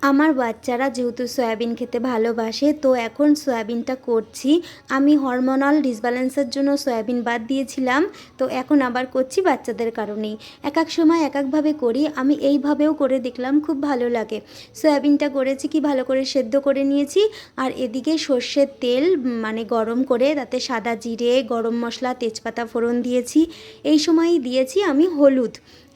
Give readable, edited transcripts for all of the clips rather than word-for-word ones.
আমার বাচ্চারা যেহেতু সয়াবিন খেতে ভালোবাসে, তো এখন সয়াবিনটা করছি। আমি হরমোনাল ডিসব্যালেন্সের জন্য সয়াবিন বাদ দিয়েছিলাম, তো এখন আবার করছি বাচ্চাদের কারণেই। এক এক সময় এক একভাবে করি, আমি এইভাবেও করে দেখলাম, খুব ভালো লাগে। সয়াবিনটা করেছি কি, ভালো করে সেদ্ধ করে নিয়েছি, আর এদিকে সর্ষের তেল মানে গরম করে তাতে সাদা জিরে, গরম মশলা, তেজপাতা ফোড়ন দিয়েছি। এই সময়ই দিয়েছি আমি হলুদ।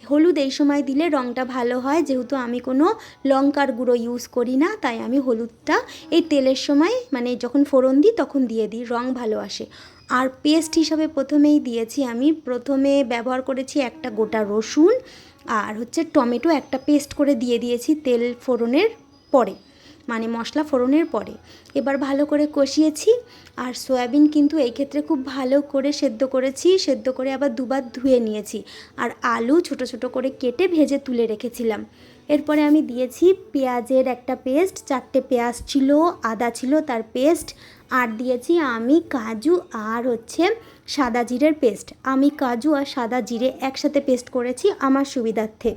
হলুদ এই সময় দিলে রঙটা ভালো হয়, যেহেতু আমি কোনো লঙ্কার গুঁড়ো ইউজ করি না, তাই আমি হলুদটা এই তেলের সময় মানে যখন ফোড়ন দিই তখন দিয়ে দিই, রঙ ভালো আসে। আর পেস্ট হিসাবে প্রথমেই দিয়েছি, আমি প্রথমে ব্যবহার করেছি একটা গোটা রসুন, আর হচ্ছে টমেটো একটা পেস্ট করে দিয়ে দিয়েছি তেল ফোড়নের পরে, মানে মশলা ফোড়নের পরে। এবার ভালো করে কষিয়েছি। আর সয়াবিন কিন্তু এই ক্ষেত্রে খুব ভালো করে সেদ্ধ করেছি, সেদ্ধ করে আবার দুবার ধুয়ে নিয়েছি। আর আলু ছোট ছোট করে কেটে ভেজে তুলে রেখেছিলাম। এরপরে আমি দিয়েছি পেঁয়াজের একটা পেস্ট, 4টে পেঁয়াজ ছিল, আদা ছিল তার পেস্ট, আর দিয়েছি আমি কাজু আর হচ্ছে সাদা জিরের পেস্ট। আমি কাজু আর সাদা জিরে একসাথে পেস্ট করেছি আমার সুবিধার্থে,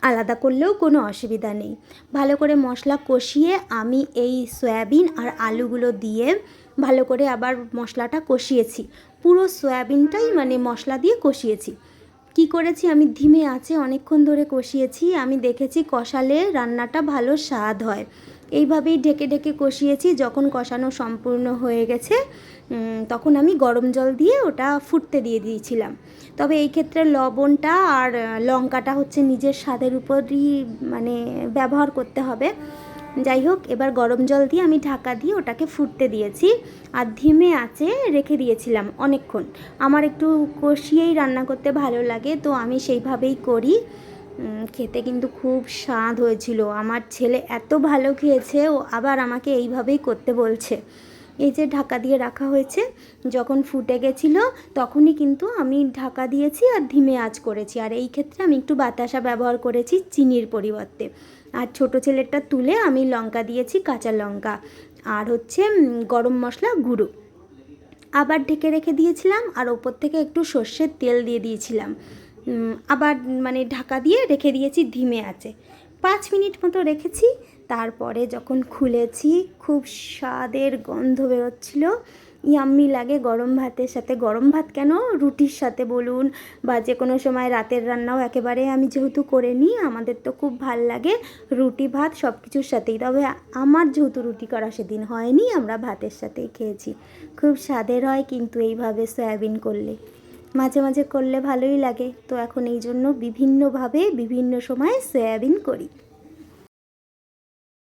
আলাদা করলেও কোনো অসুবিধা নেই। ভালো করে মশলা কষিয়ে আমি এই সয়াবিন আর আলুগুলো দিয়ে ভালো করে আবার মশলাটা কষিয়েছি। পুরো সয়াবিনটাই মানে মশলা দিয়ে কষিয়েছি। কি করেছি, আমি ধিমে আঁচে অনেকক্ষণ ধরে কষিয়েছি। আমি দেখেছি কষালে রান্নাটা ভালো স্বাদ হয়। এইভাবেই ঢেকে ঢেকে কষিয়েছি। যখন কষানো সম্পূর্ণ হয়ে গেছে তখন আমি গরম জল দিয়ে ওটা ফুটতে দিয়ে দিয়েছিলাম। তবে এই ক্ষেত্রে লবণটা আর লঙ্কাটা হচ্ছে নিজের স্বাদের উপরই মানে ব্যবহার করতে হবে। যাই হোক, এবার গরম জল দিয়ে আমি ঢাকা দিয়ে ওটাকে ফুটতে দিয়েছি, আর ধিমে আঁচে রেখে দিয়েছিলাম অনেকক্ষণ। আমার একটু কষিয়েই রান্না করতে ভালো লাগে, তো আমি সেইভাবেই করি। খেতে কিন্তু খুব স্বাদ হয়েছিল। আমার ছেলে এত ভালো খেয়েছে, ও আবার আমাকে এইভাবেই করতে বলছে। এই যে ঢাকা দিয়ে রাখা হয়েছে, যখন ফুটে গেছিলো তখনই কিন্তু আমি ঢাকা দিয়েছি আর ধিমে আঁচ করেছি। আর এই ক্ষেত্রে আমি একটু বাতাসা ব্যবহার করেছি চিনির পরিবর্তে। আর ছোটো ছেলেটা তুলে আমি লঙ্কা দিয়েছি, কাঁচা লঙ্কা, আর হচ্ছে গরম মশলা গুঁড়ো। আবার ঢেকে রেখে দিয়েছিলাম, আর ওপর থেকে একটু সর্ষের তেল দিয়ে দিয়েছিলাম। আবার মানে ঢাকা দিয়ে রেখে দিয়েছি ধিমে আঁচে। 5 মিনিট মতো রেখেছি। তারপরে যখন খুলেছি, খুব স্বাদের গন্ধ বেরোচ্ছিল, ইয়াম্মি লাগে গরম ভাতের সাথে। গরম ভাত কেন, রুটির সাথে বলুন, বা যে কোনো সময় রাতের রান্নাও একেবারে আমি যেহেতু করে নিই, আমাদের তো খুব ভাল লাগে রুটি ভাত সব কিছুর সাথেই। তবে আমার যেহেতু রুটি করা সেদিন হয়নি, আমরা ভাতের সাথেই খেয়েছি। খুব স্বাদের হয় কিন্তু এইভাবে সয়াবিন করলে, মাঝে মাঝে করলে ভালোই লাগে। তো এখন এই জন্য বিভিন্নভাবে বিভিন্ন সময়ে সয়াবিন করি।